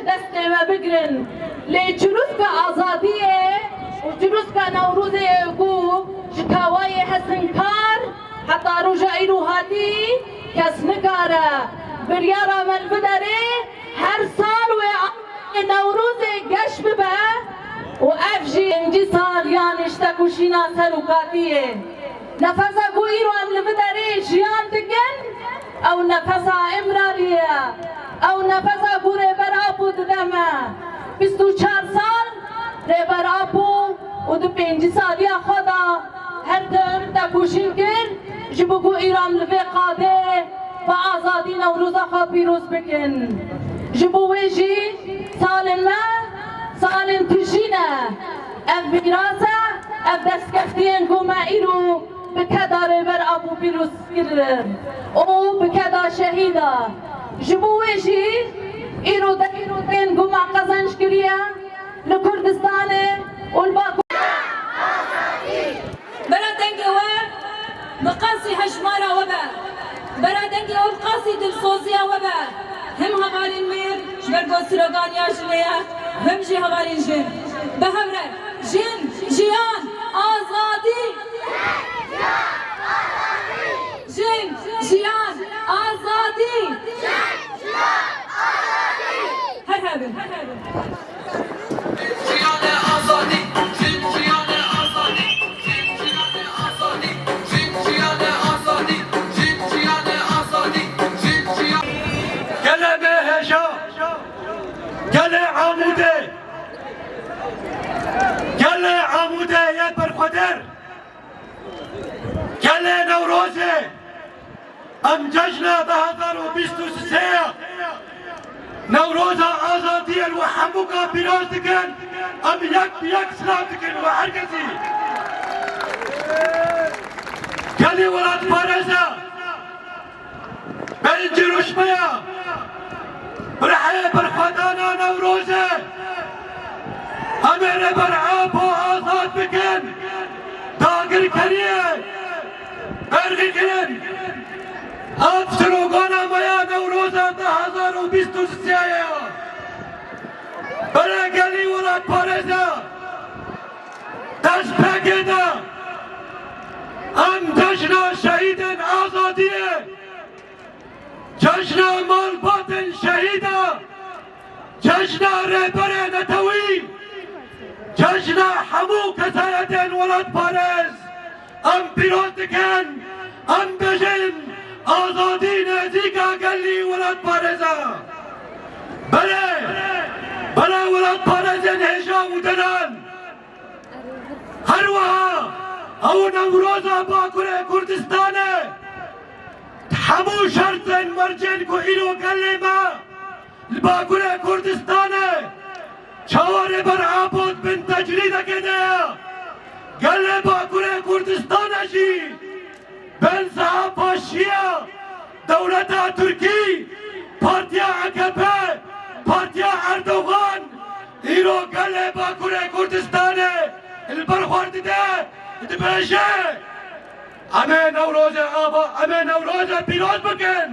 دست ما بگرن لی چروسکا آزادیه و چروسکا نوروزه کو شکاوای حسنکار حتی روژا ایروهاتی کس نکاره بریارا من بداره هر سال و نوروزه گشت ببه و افجی انجی سال یعنی اشتکوشینا سروکاتیه نفسا کو ایرو ام لبداره جیان دکن او نفسا امرالیه او نفسا کو ریبر آپو ددمه 24 سال ریبر آپو و دو 5 سالی خدا هر دم تکوشین کن جبو کو ایرام لبه قاده و آزادی نوروز خواه پیروز بکن جبو ویجی سال ما سال تجینه اف میراسه اف دستکفتین گوما ایرو بکدا ریبر آپو پیروز کرن او بکدا شهیده جبو ویجی ایرو دین گوما قزنش کریه لکردستانه والباقو برادنگی و بقاسی هشمارا و با برادنگی و بقاسی دلسوزیا و با هم هوالین میر برگو سرگانیا جلیه هم جی هوالین جن بهوره جن جیان آزادی جن جیان آزادی هر هبن عموده يا برخدر كلا نوروزه ام جشنا بهذا وبيستوسيا نوروزا آزادية وحموكا بيروزكن ام يك سلامتكن وحركتي كلي ولاد بارزة بلجروش ميا برحي برخدانا نوروزه همه برعاب و آزاد بکن داگر کریه برقی کن افسروگانا میا نوروزا 2023 برای گلی ولاد پارزا دست بگیده ام جشن شهید آزادیه جشن مالبات شهیده جشن رهبر نتوی جشن حمو كسرة ولد بارز ام بيروتكن ام بجن آزادی نزیکا گلی ولد بارزا بله ولد بارز هشام ودنان هروها او نوروزا باكر كردستانه حمو شرط مرجن کو ایرو گلی ما باكر كردستانه چواره بر آباد بن تجرید کده گله باکوره کردستانشی بن صاحب باشیه دولت ترکی پارتیا AKP پارتیا اردوغان ایرو گله باکوره کردستانه البرخورد ده دبشه همه نوروز آبا همه نوروز پیروز بکن